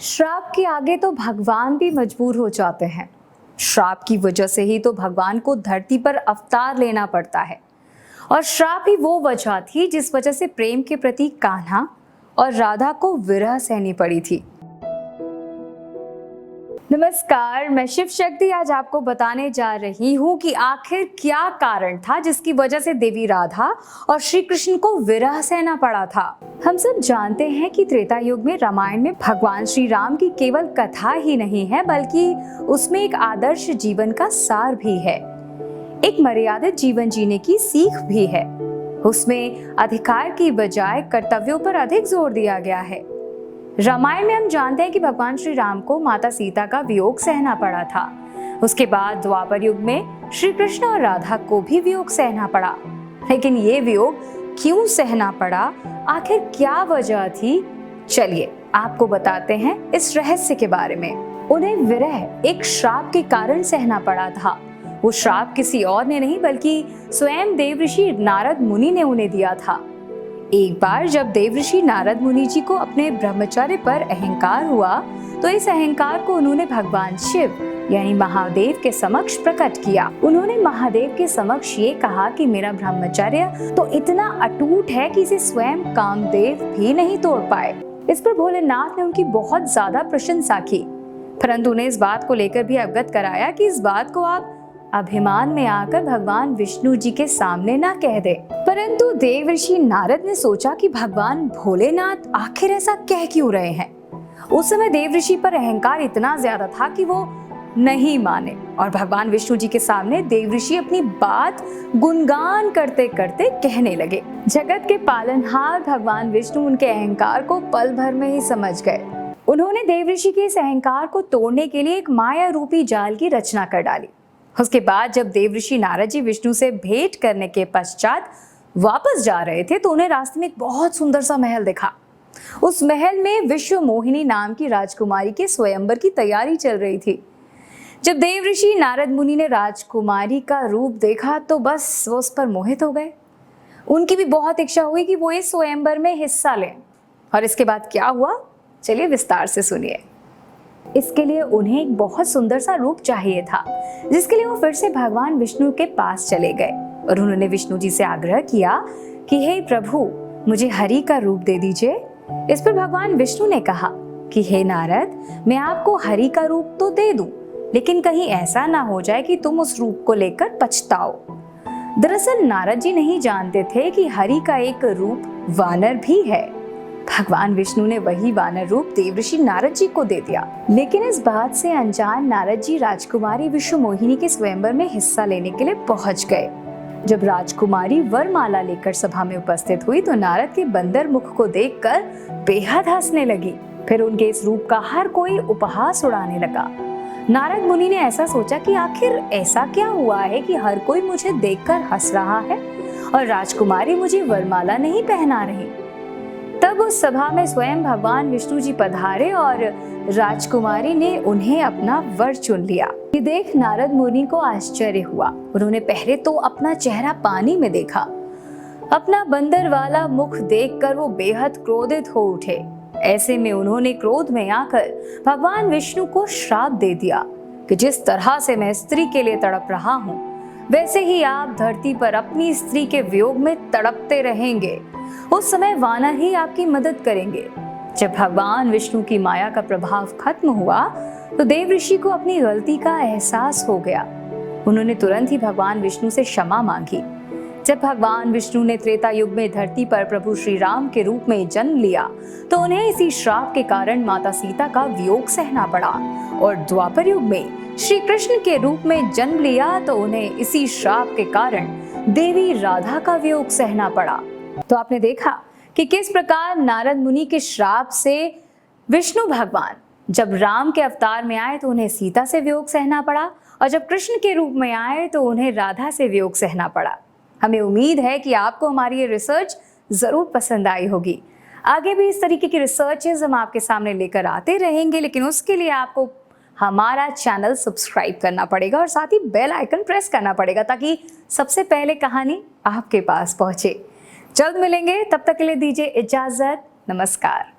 श्राप के आगे तो भगवान भी मजबूर हो जाते हैं। श्राप की वजह से ही तो भगवान को धरती पर अवतार लेना पड़ता है। और श्राप ही वो वजह थी जिस वजह से प्रेम के प्रति कान्हा और राधा को विरह सहनी पड़ी थी। नमस्कार, मैं शिव शक्ति आज आपको बताने जा रही हूँ कि आखिर क्या कारण था जिसकी वजह से देवी राधा और श्री कृष्ण को विरह सहना पड़ा था। हम सब जानते हैं कि त्रेता युग में रामायण में भगवान श्री राम की केवल कथा ही नहीं है बल्कि उसमें एक आदर्श जीवन का सार भी है, एक मर्यादित जीवन जीने की सीख भी है। उसमें अधिकार की बजाय कर्तव्यों पर अधिक जोर दिया गया है। रामायण में हम जानते हैं कि भगवान श्री राम को माता सीता का वियोग सहना पड़ा था। उसके बाद द्वापर युग में श्री कृष्ण और राधा को भी वियोग सहना पड़ा। लेकिन ये वियोग क्यों सहना पड़ा, आखिर क्या वजह थी, चलिए आपको बताते हैं इस रहस्य के बारे में। उन्हें विरह एक श्राप के कारण सहना पड़ा था। वो श्राप किसी और ने नहीं बल्कि स्वयं देवऋषि नारद मुनि ने उन्हें दिया था। एक बार जब देवऋषि नारद मुनि जी को अपने ब्रह्मचर्य पर अहंकार हुआ तो इस अहंकार को उन्होंने भगवान शिव यानी महादेव के समक्ष प्रकट किया। उन्होंने महादेव के समक्ष ये कहा कि मेरा ब्रह्मचर्य तो इतना अटूट है कि इसे स्वयं कामदेव भी नहीं तोड़ पाए। इस पर भोलेनाथ ने उनकी बहुत ज्यादा प्रशंसा की, परंतु उन्हें इस बात को लेकर भी अवगत कराया कि इस बात को आप अभिमान में आकर भगवान विष्णु जी के सामने ना कह दे। परंतु देवऋषि नारद ने सोचा कि भगवान भोलेनाथ आखिर ऐसा कह क्यों रहे हैं। उस समय देवऋषि पर अहंकार इतना ज्यादा था कि वो नहीं माने और भगवान विष्णु जी के सामने देवऋषि अपनी बात गुणगान करते करते कहने लगे। जगत के पालनहार भगवान विष्णु उनके अहंकार को पल भर में ही समझ गए। उन्होंने देवऋषि के इस अहंकार को तोड़ने के लिए एक माया रूपी जाल की रचना कर डाली। उसके बाद जब देवऋषि नारद जी विष्णु से भेंट करने के पश्चात वापस जा रहे थे तो उन्हें रास्ते में एक बहुत सुंदर सा महल दिखा। उस महल में विश्व मोहिनी नाम की राजकुमारी के स्वयंवर की तैयारी चल रही थी। जब देवऋषि नारद मुनि ने राजकुमारी का रूप देखा तो बस वो उस पर मोहित हो गए। उनकी भी बहुत इच्छा हुई कि वो इस स्वयंवर में हिस्सा लें। और इसके बाद क्या हुआ, चलिए विस्तार से सुनिए। इसके लिए उन्हें एक बहुत सुंदर सा रूप चाहिए था, जिसके लिए वो फिर से भगवान विष्णु के पास चले गए और उन्होंने विष्णु जी से आग्रह किया कि हे प्रभु, मुझे हरि का रूप दे दीजिए। इस पर भगवान विष्णु ने कहा कि हे नारद, मैं आपको हरि का रूप तो दे दूं, लेकिन कहीं ऐसा ना हो जाए कि तुम उस रूप को लेकर पछताओ। दरअसल नारद जी नहीं जानते थे कि हरि का एक रूप वानर भी है। भगवान विष्णु ने वही वानर रूप देवऋषि नारद जी को दे दिया। लेकिन इस बात से अनजान नारद जी राजकुमारी विश्व मोहिनी के स्वयंवर में हिस्सा लेने के लिए पहुंच गए। जब राजकुमारी वरमाला लेकर सभा में उपस्थित हुई तो नारद के बंदर मुख को देखकर बेहद हंसने लगी। फिर उनके इस रूप का हर कोई उपहास उड़ाने लगा। नारद मुनि ने ऐसा सोचा कि आखिर ऐसा क्या हुआ है कि हर कोई मुझे देखकर हंस रहा है और राजकुमारी मुझे वरमाला नहीं पहना रही। तब उस सभा में स्वयं भगवान विष्णु जी पधारे और राजकुमारी ने उन्हें अपना वर चुन लिया। ये देख नारद मुनि को आश्चर्य हुआ। उन्होंने पहले तो अपना चेहरा पानी में देखा। अपना बंदर वाला मुख देखकर वो बेहद क्रोधित हो उठे। ऐसे में उन्होंने क्रोध में आकर भगवान विष्णु को श्राप दे दिया कि जिस तरह से मैं स्त्री के लिए तड़प रहा हूँ वैसे ही आप धरती पर अपनी स्त्री के वियोग में तड़पते रहेंगे। उस समय वानर ही आपकी मदद करेंगे। जब भगवान विष्णु की माया का प्रभाव खत्म हुआ तो देवऋषि को अपनी गलती का एहसास हो गया। उन्होंने तुरंत ही भगवान विष्णु से क्षमा मांगी। जब भगवान विष्णु ने त्रेता युग में धरती पर प्रभु श्री राम के रूप में जन्म लिया तो उन्हें इसी श्राप के कारण माता सीता का वियोग सहना पड़ा और द्वापर युग में श्री कृष्ण के रूप में जन्म लिया तो उन्हें इसी श्राप के कारण देवी राधा का वियोग सहना पड़ा। तो आपने देखा कि किस प्रकार नारद मुनि के श्राप से विष्णु भगवान जब राम के अवतार में आए तो उन्हें सीता से वियोग सहना पड़ा और जब कृष्ण के रूप में आए तो उन्हें राधा से वियोग सहना पड़ा। हमें उम्मीद है कि आपको हमारी ये रिसर्च जरूर पसंद आई होगी। आगे भी इस तरीके की रिसर्चेज हम आपके सामने लेकर आते रहेंगे, लेकिन उसके लिए आपको हमारा चैनल सब्सक्राइब करना पड़ेगा और साथ ही बेल आइकन प्रेस करना पड़ेगा ताकि सबसे पहले कहानी आपके पास पहुंचे। जल्द मिलेंगे, तब तक के लिए दीजिए इजाजत। नमस्कार।